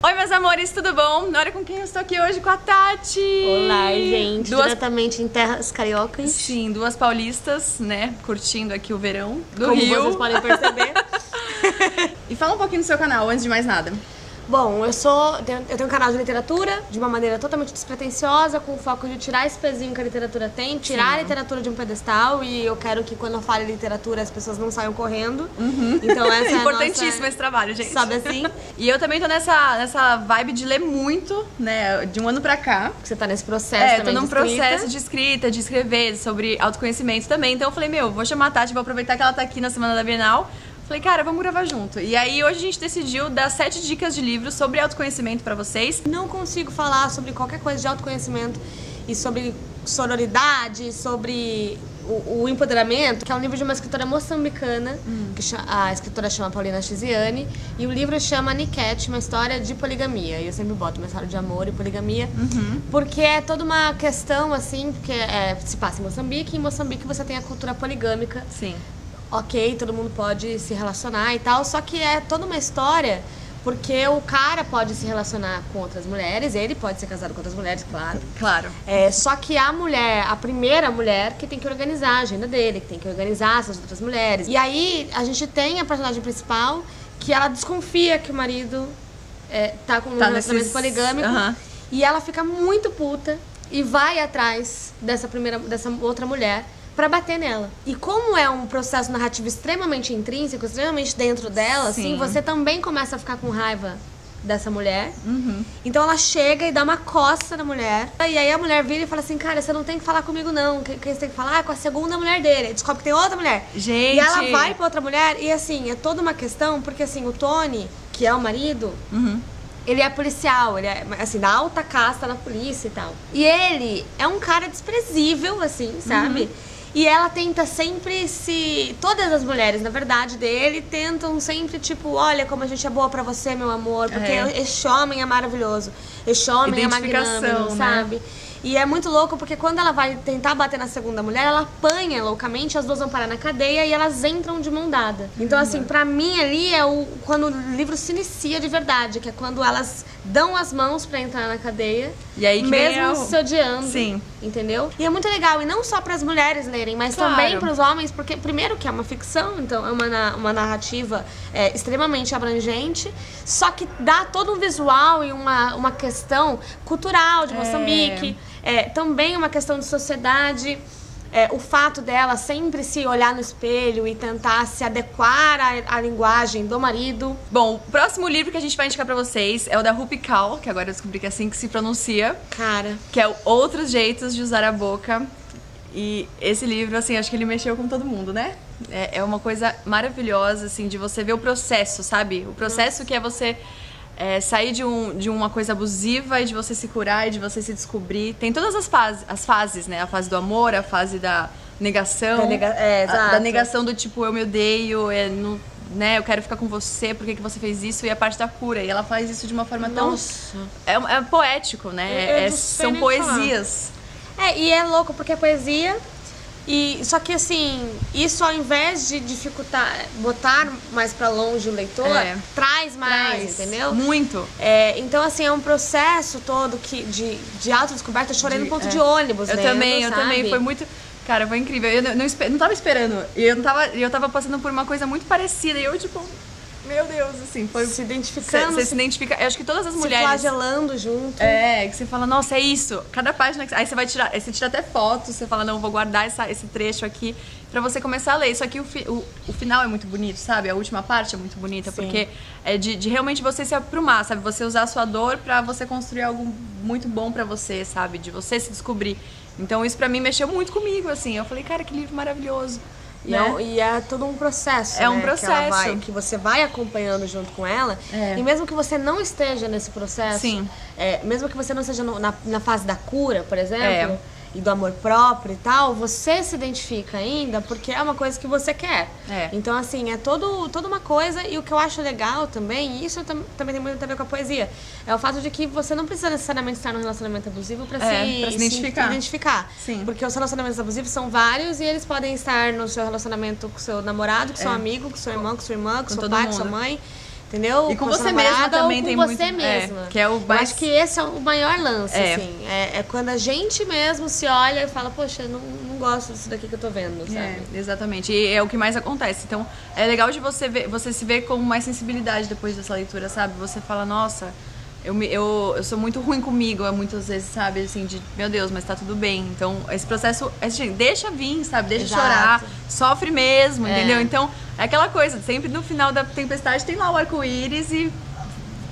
Oi, meus amores, tudo bom? Olha com quem eu estou aqui hoje, com a Tati! Olá, gente! Diretamente em terras cariocas. Sim, duas paulistas, né? Curtindo aqui o verão do Como Rio. vocês podem perceber. E fala um pouquinho do seu canal, antes de mais nada. Bom, eu tenho um canal de literatura de uma maneira totalmente despretensiosa, com o foco de tirar esse pezinho que a literatura tem, tirar a literatura de um pedestal, e eu quero que quando eu fale literatura as pessoas não saiam correndo. Então essa é importantíssimo esse trabalho, gente. Sabe assim? E eu também tô nessa vibe de ler muito, né, de um ano pra cá. Você tá nesse processo também tô num de escrita. processo de escrita, de escrever sobre autoconhecimento também. Então eu falei, vou chamar a Tati, vou aproveitar que ela tá aqui na Semana da Bienal. Falei, cara, vamos gravar junto. E aí hoje a gente decidiu dar 7 dicas de livros sobre autoconhecimento pra vocês. Não consigo falar sobre qualquer coisa de autoconhecimento e sobre sororidade, sobre o empoderamento, que é um livro de uma escritora moçambicana, que a escritora chama Paulina Chiziane, e o livro chama Niket, uma história de poligamia. E eu sempre boto uma história de amor e poligamia, porque é toda uma questão, assim, porque se passa em Moçambique, e em Moçambique você tem a cultura poligâmica. Sim. Ok, todo mundo pode se relacionar e tal, só que é toda uma história, porque o cara pode se relacionar com outras mulheres, ele pode ser casado com outras mulheres, claro. Claro. Só que a mulher, a primeira mulher, que tem que organizar a agenda dele, que tem que organizar essas outras mulheres. E aí a gente tem a personagem principal, que ela desconfia que o marido tá com um relacionamento poligâmico, e ela fica muito puta e vai atrás dessa outra mulher pra bater nela. E como é um processo narrativo extremamente intrínseco, extremamente dentro dela, assim, você também começa a ficar com raiva dessa mulher. Então ela chega e dá uma coça na mulher. E aí a mulher vira e fala assim, cara, você não tem que falar comigo não. Quem você tem que falar é com a segunda mulher dele. Descobre que tem outra mulher. Gente! E ela vai pra outra mulher e assim, é toda uma questão, porque assim, o Tony, que é o marido, ele é policial, ele é, assim, da alta casta na polícia e tal. E ele é um cara desprezível, assim, sabe? E ela tenta sempre todas as mulheres, na verdade, dele, tentam sempre, tipo, olha como a gente é boa pra você, meu amor, porque este homem é maravilhoso, este homem é magnânimo, sabe? E é muito louco porque quando ela vai tentar bater na segunda mulher, ela apanha loucamente, as duas vão parar na cadeia e elas entram de mão dada. Então, assim, pra mim ali é quando o livro se inicia de verdade, que é quando elas dão as mãos pra entrar na cadeia, e aí que mesmo se odiando. Sim. Entendeu? E é muito legal, e não só para as mulheres lerem, mas também para os homens, porque primeiro que é uma ficção, então é uma narrativa extremamente abrangente, só que dá todo um visual e uma questão cultural de Moçambique, também uma questão de sociedade. O fato dela sempre se olhar no espelho e tentar se adequar à linguagem do marido. Bom, o próximo livro que a gente vai indicar pra vocês é o da Rupi Kaur, que agora eu descobri que é assim que se pronuncia. Cara. Que é o Outros Jeitos de Usar a Boca. E esse livro, assim, acho que ele mexeu com todo mundo, né? É uma coisa maravilhosa, assim, de você ver o processo, sabe? O processo que é você... sair de uma coisa abusiva e de você se curar e de você se descobrir. Tem todas as fases, né? A fase do amor, a fase da negação. Da negação do tipo, eu me odeio, né? Eu quero ficar com você, por que você fez isso? E a parte da cura. E ela faz isso de uma forma tão... É poético, né? São poesias. E é louco, porque é poesia... Só que assim, isso ao invés de dificultar, botar mais pra longe o leitor, traz mais, entendeu? Muito. Então assim, é um processo todo de autodescoberta. Eu chorei no ponto de ônibus, eu também, foi muito... Cara, foi incrível. Eu não tava esperando. Eu tava passando por uma coisa muito parecida. E eu, tipo... Meu Deus, assim, foi... Se identificando. Você se identifica... Eu acho que todas as mulheres... Se flagelando junto. Que você fala, nossa, é isso. Cada página... Aí você vai tirar... Aí você tira até foto, você fala, não, vou guardar esse trecho aqui pra você começar a ler. Só que o final é muito bonito, sabe? A última parte é muito bonita, porque é de realmente você se aprumar, sabe? Você usar a sua dor pra você construir algo muito bom pra você, sabe? De você se descobrir. Então isso pra mim mexeu muito comigo, assim. Eu falei, cara, que livro maravilhoso. Né? E é todo um processo, um processo que você vai acompanhando junto com ela. E mesmo que você não esteja nesse processo, mesmo que você não esteja na fase da cura, por exemplo, e do amor próprio e tal, você se identifica ainda porque é uma coisa que você quer. Então, assim, é toda uma coisa. E o que eu acho legal também, e isso também tem muito a ver com a poesia, é o fato de que você não precisa necessariamente estar num relacionamento abusivo pra se identificar. Sim. Porque os relacionamentos abusivos são vários e eles podem estar no seu relacionamento com seu namorado, com seu amigo, com seu irmão, com sua irmã, com seu pai, com sua mãe. entendeu? E com você mesma também tem muito. Você mesma. Que é o mais... Eu acho que esse é o maior lance, assim. É quando a gente mesmo se olha e fala, poxa, não gosto disso daqui que eu tô vendo, sabe? Exatamente. E é o que mais acontece. Então, é legal de você se ver com mais sensibilidade depois dessa leitura, sabe? Você fala, nossa, eu sou muito ruim comigo, muitas vezes, sabe? Assim, de, meu Deus, mas tá tudo bem. Então, esse processo, deixa vir, sabe? Deixa chorar, sofre mesmo, entendeu? Então, é aquela coisa, sempre no final da tempestade tem lá o arco-íris e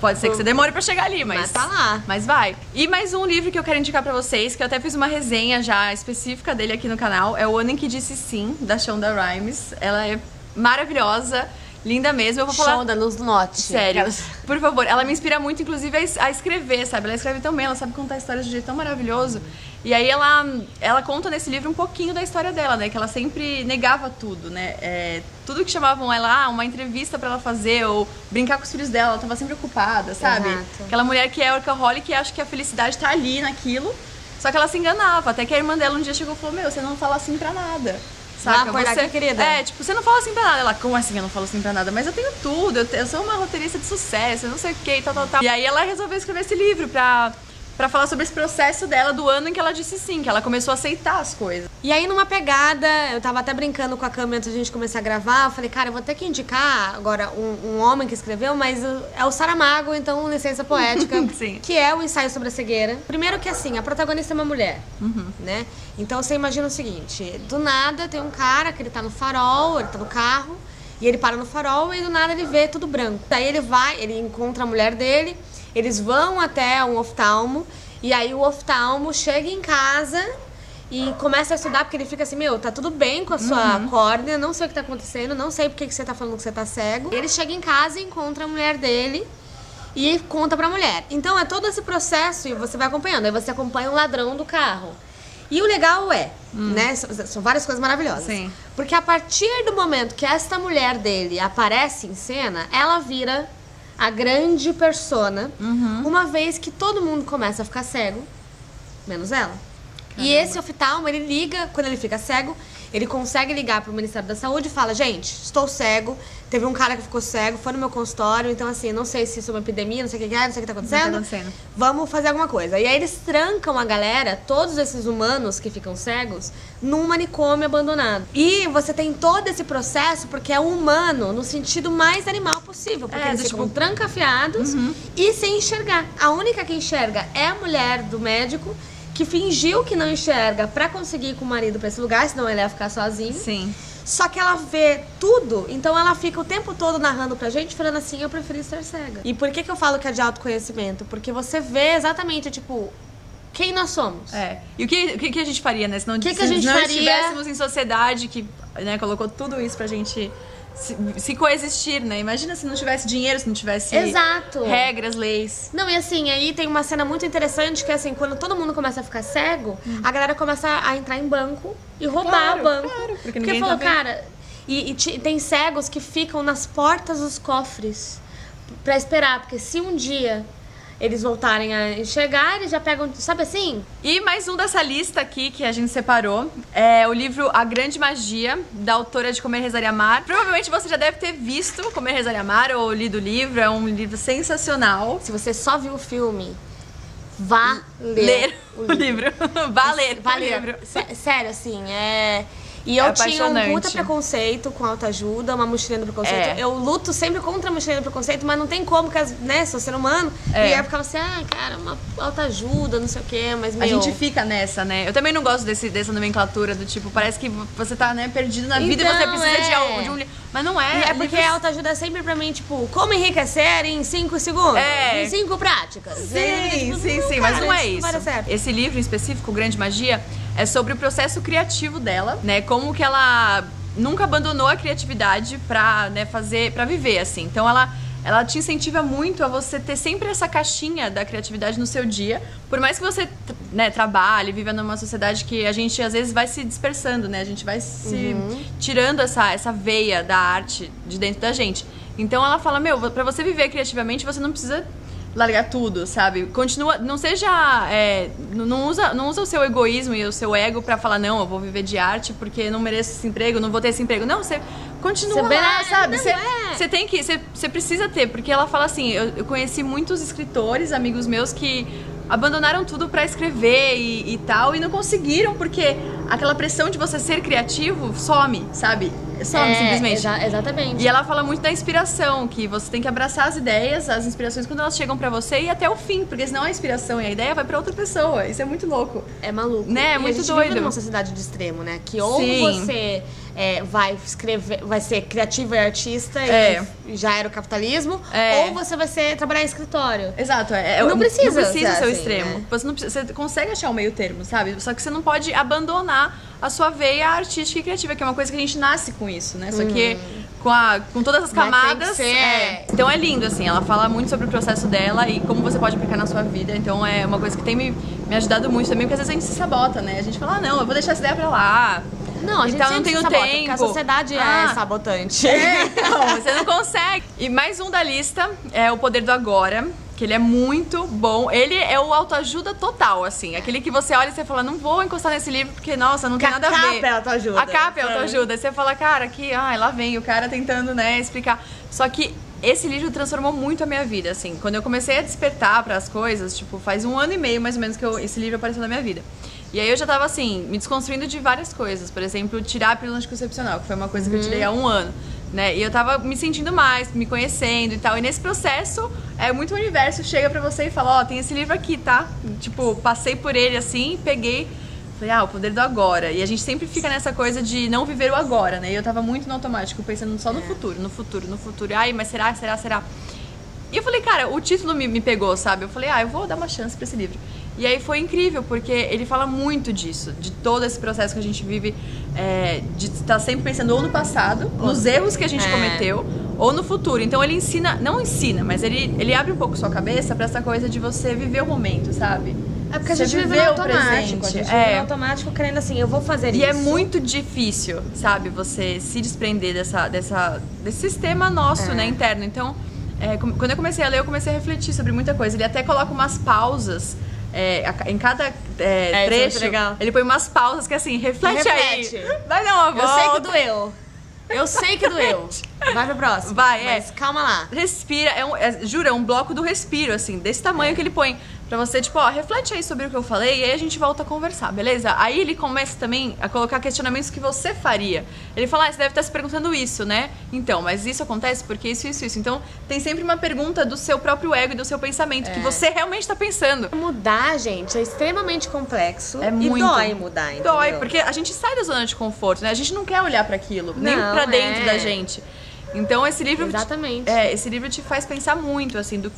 pode ser que você demore pra chegar ali, mas tá lá. Mas vai. E mais um livro que eu quero indicar pra vocês, que eu até fiz uma resenha já específica dele aqui no canal, é O Ano em que Disse Sim, da Shonda Rhimes. Ela é maravilhosa. Linda mesmo, eu vou falar... Shonda, nos note. Sério, por favor. Ela me inspira muito, inclusive, a escrever, sabe? Ela escreve tão bem, ela sabe contar histórias de um jeito tão maravilhoso. E aí ela conta nesse livro um pouquinho da história dela, né? Que ela sempre negava tudo, né? Tudo que chamavam ela, uma entrevista pra ela fazer, ou brincar com os filhos dela, ela tava sempre ocupada, sabe? Exato. Aquela mulher que é workaholic e acha que a felicidade tá ali naquilo, só que ela se enganava. Até que a irmã dela um dia chegou e falou, você não fala assim pra nada. Saca? Vai acordar aqui, querida. Você não fala assim pra nada. Ela, como assim eu não falo assim pra nada? Mas eu tenho tudo, eu sou uma roteirista de sucesso, eu não sei o que, tal. E aí ela resolveu escrever esse livro pra falar sobre esse processo dela do ano em que ela disse sim, que ela começou a aceitar as coisas. E aí numa pegada, eu tava até brincando com a Cami antes da gente começar a gravar, eu falei, cara, eu vou ter que indicar agora um homem que escreveu, mas é o Saramago, então licença poética, Sim. Que é o Ensaio sobre a Cegueira. Primeiro que assim, a protagonista é uma mulher, né? Então você imagina o seguinte, do nada tem um cara que ele tá no farol, ele tá no carro, e ele para no farol e do nada ele vê tudo branco. Daí ele encontra a mulher dele, eles vão até um oftalmo, e aí o oftalmo chega em casa e começa a estudar, porque ele fica assim, tá tudo bem com a sua córnea, não sei o que tá acontecendo, não sei porque que você tá falando que você tá cego. Ele chega em casa e encontra a mulher dele e conta pra mulher. Então é todo esse processo e você vai acompanhando, aí você acompanha o ladrão do carro. E o legal né, são várias coisas maravilhosas. Sim. Porque a partir do momento que esta mulher dele aparece em cena, ela vira a grande persona, uma vez que todo mundo começa a ficar cego, menos ela. Caramba. E esse oftalmo, ele liga, quando ele fica cego, ele consegue ligar pro Ministério da Saúde e fala, gente, estou cego, teve um cara que ficou cego, foi no meu consultório, então assim, não sei se isso é uma epidemia, não sei o que é, não sei o que tá acontecendo. Vamos fazer alguma coisa. E aí eles trancam a galera, todos esses humanos que ficam cegos, num manicômio abandonado. E você tem todo esse processo porque é humano no sentido mais animal possível, porque eles ficam trancafiados e sem enxergar. A única que enxerga é a mulher do médico, que fingiu que não enxerga pra conseguir ir com o marido pra esse lugar, senão ele ia ficar sozinho. Sim. Só que ela vê tudo, então ela fica o tempo todo narrando pra gente, falando assim, eu preferi ser cega. E por que eu falo que é de autoconhecimento? Porque você vê exatamente, tipo, quem nós somos. E o que a gente faria, né? Se não estivéssemos em sociedade que, né, colocou tudo isso pra gente se coexistir, né? Imagina se não tivesse dinheiro, se não tivesse regras, leis. Não, e assim, aí tem uma cena muito interessante que assim, quando todo mundo começa a ficar cego, a galera começa a entrar em banco e roubar banco. Claro, porque ninguém falou, cara, e tem cegos que ficam nas portas dos cofres pra esperar, porque se um dia eles voltarem a enxergar, eles já pegam, sabe assim? E mais um dessa lista aqui que a gente separou é o livro A Grande Magia, da autora de Comer, Rezar e Amar. Provavelmente você já deve ter visto Comer, Rezar e Amar ou lido o livro, é um livro sensacional. Se você só viu o filme, vá ler o livro. Vá ler o livro. Sério, assim, E eu tinha um puta preconceito com autoajuda, uma mochilinha do preconceito. Eu luto sempre contra a mochilinha do preconceito, mas não tem como, porque, né, sou ser humano. E aí eu ficava assim, cara, uma autoajuda, não sei o quê, mas A gente fica nessa, né? Eu também não gosto dessa nomenclatura do tipo, parece que você tá, né, perdido na vida e você precisa de um livro. Mas não é. E é porque a autoajuda é sempre pra mim, tipo, como enriquecer em 5 segundos. Em 5 práticas. Sim, mas não é isso. Esse livro em específico, Grande Magia, é sobre o processo criativo dela, né? Como que ela nunca abandonou a criatividade pra, né, pra viver, assim. Então ela te incentiva muito a você ter sempre essa caixinha da criatividade no seu dia. Por mais que você, né, trabalhe, viva numa sociedade que a gente às vezes vai se dispersando, né? A gente vai se tirando essa veia da arte de dentro da gente. Então ela fala, pra você viver criativamente, você não precisa largar tudo, sabe? Continua, não seja, não usa o seu egoísmo e o seu ego pra falar, não, eu vou viver de arte porque não mereço esse emprego, não vou ter esse emprego. Não, você continua lá, sabe? Você tem que, você precisa ter, porque ela fala assim, eu conheci muitos escritores, amigos meus, que abandonaram tudo pra escrever e tal, e não conseguiram, porque aquela pressão de você ser criativo some, sabe? Some, simplesmente. Exatamente. E ela fala muito da inspiração, que você tem que abraçar as ideias, as inspirações quando elas chegam pra você e até o fim, porque senão a inspiração e a ideia vai pra outra pessoa. Isso é muito louco. É maluco. Né? É muito a gente doido. vive numa sociedade de extremo, né? Que ou você vai escrever, vai ser criativo e artista e já era o capitalismo, ou você vai trabalhar em escritório. Exato. Não precisa ser o assim, extremo. Né? Você consegue achar o meio termo, sabe? Só que você não pode abandonar a sua veia artística e criativa, que é uma coisa que a gente nasce com isso, né? Só que com todas as camadas. Então é lindo, assim. Ela fala muito sobre o processo dela e como você pode aplicar na sua vida. Então é uma coisa que tem me ajudado muito também, porque às vezes a gente se sabota, né? A gente fala, não, eu vou deixar essa ideia pra lá. Não, a gente então, não tenho tempo. Porque a sociedade é sabotante. Então, você não consegue. E mais um da lista é O Poder do Agora, que ele é muito bom. Ele é o autoajuda total, assim. Aquele que você olha e você fala, não vou encostar nesse livro porque, nossa, não tem nada a ver. A capa é autoajuda. A capa é autoajuda. Aí você fala, cara, aqui, lá vem o cara tentando, né, explicar. Só que esse livro transformou muito a minha vida, assim. Quando eu comecei a despertar para as coisas, tipo, faz 1 ano e meio, mais ou menos, que esse livro apareceu na minha vida. E aí eu já tava, assim, me desconstruindo de várias coisas. Por exemplo, tirar a pílula anticoncepcional, que foi uma coisa que eu tirei há 1 ano. Né? E eu tava me sentindo mais, me conhecendo e tal. E nesse processo, muito universo chega pra você e fala, tem esse livro aqui, tá? Tipo, passei por ele assim, peguei, falei, o poder do agora. E a gente sempre fica nessa coisa de não viver o agora, né? E eu tava muito no automático, pensando só no futuro, no futuro, no futuro. Ai, mas será? E eu falei, cara, o título me pegou, sabe? Eu falei, eu vou dar uma chance pra esse livro. E aí foi incrível, porque ele fala muito disso, de todo esse processo que a gente vive, de estar sempre pensando ou no passado, nos erros que a gente cometeu, ou no futuro. Então ele não ensina, mas ele abre um pouco sua cabeça pra essa coisa de você viver o momento, sabe? É porque a gente vive no automático, a gente vive no automático querendo assim, eu vou fazer isso. E é muito difícil, sabe, você se desprender desse sistema nosso, né, interno. Então, quando eu comecei a ler, eu comecei a refletir sobre muita coisa. Ele até coloca umas pausas. Em cada trecho, ele põe umas pausas que assim, reflete. Aí. Vai dar uma volta. Eu sei que doeu. Vai pro próximo. Mas calma lá. Respira. Jura, é um bloco do respiro, assim, desse tamanho que ele põe. Pra você, tipo, reflete aí sobre o que eu falei e aí a gente volta a conversar, beleza? Aí ele começa também a colocar questionamentos que você faria. Ele fala, você deve estar se perguntando isso, né? Então, mas isso acontece porque isso. Então, tem sempre uma pergunta do seu próprio ego e do seu pensamento, que você realmente tá pensando. Mudar, gente, é extremamente complexo. É muito. E dói mudar, entendeu? Dói, porque a gente sai da zona de conforto, né? A gente não quer olhar pra aquilo, nem pra dentro da gente. Então, esse livro... Exatamente. Esse livro te faz pensar muito, assim, do...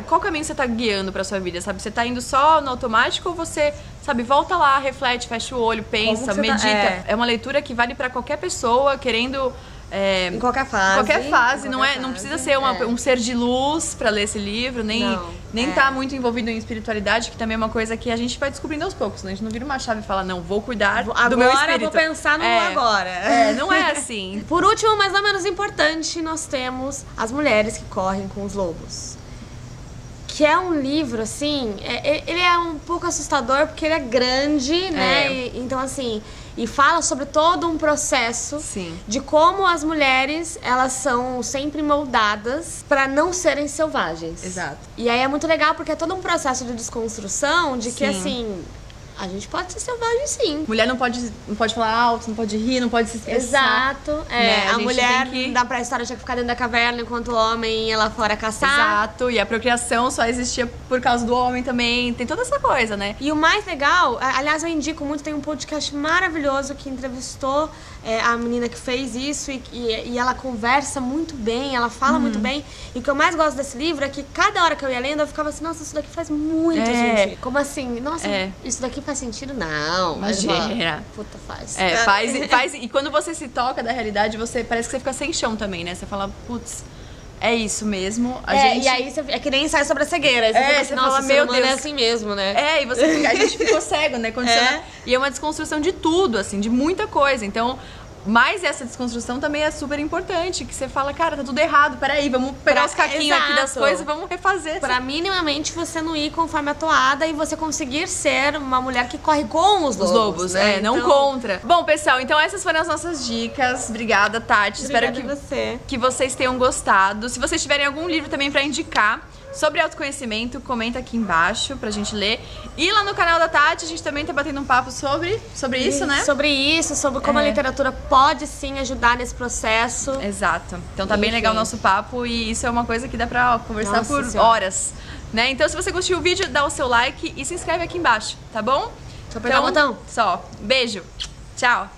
Qual caminho você tá guiando pra sua vida, sabe? Você tá indo só no automático ou você, sabe, volta lá, reflete, fecha o olho, pensa, medita. É uma leitura que vale pra qualquer pessoa querendo... em qualquer fase. Não precisa ser um ser de luz pra ler esse livro, nem tá muito envolvido em espiritualidade, que também é uma coisa que a gente vai descobrindo aos poucos, né? A gente não vira uma chave e fala, não, vou cuidar do meu espírito. Agora eu vou pensar no agora. Não é assim. Por último, mas não menos importante, nós temos As Mulheres que Correm com os Lobos. Que é um livro, assim, ele é um pouco assustador porque ele é grande, né? Então, assim, e fala sobre todo um processo de como as mulheres, elas são sempre moldadas pra não serem selvagens. Exato. E aí é muito legal porque é todo um processo de desconstrução de que, assim... A gente pode ser selvagem, sim. Mulher não pode falar alto, não pode rir, não pode se expressar. Exato. Né? A mulher da pré-história tinha que ficar dentro da caverna enquanto o homem ia lá fora caçar. Exato. E a procriação só existia por causa do homem também. Tem toda essa coisa, né? E o mais legal, aliás, eu indico muito, tem um podcast maravilhoso que entrevistou a menina que fez isso e ela conversa muito bem, ela fala muito bem. E o que eu mais gosto desse livro é que cada hora que eu ia lendo, eu ficava assim, nossa, isso daqui faz muito sentido. Como assim? Nossa, isso daqui faz sentido? Não. Imagina. Puta, faz. Faz. E quando você se toca da realidade, parece que você fica sem chão também, né? Você fala, putz, é isso mesmo. E aí é que nem ensaio sobre a cegueira. Aí você fica assim, nossa, meu Deus, é assim mesmo, né? E a gente ficou cego, né? E é uma desconstrução de tudo, assim, de muita coisa. Então, Mas essa desconstrução também é super importante, que você fala, cara, tá tudo errado, peraí, vamos pegar os caquinhos aqui das coisas e vamos refazer. Pra minimamente você não ir conforme a toada e você conseguir ser uma mulher que corre com os lobos, né? Não contra. Bom, pessoal, então essas foram as nossas dicas. Obrigada, Tati. Obrigada Espero que vocês tenham gostado. Se vocês tiverem algum livro também pra indicar sobre autoconhecimento, comenta aqui embaixo pra gente ler. E lá no canal da Tati, a gente também tá batendo um papo sobre isso, né? Sobre como a literatura pode sim ajudar nesse processo. Exato. Então tá bem legal o nosso papo e isso é uma coisa que dá pra conversar por horas, né? Então se você curtiu o vídeo, dá o seu like e se inscreve aqui embaixo, tá bom? Deixa eu apertar o botão. Só. Beijo. Tchau.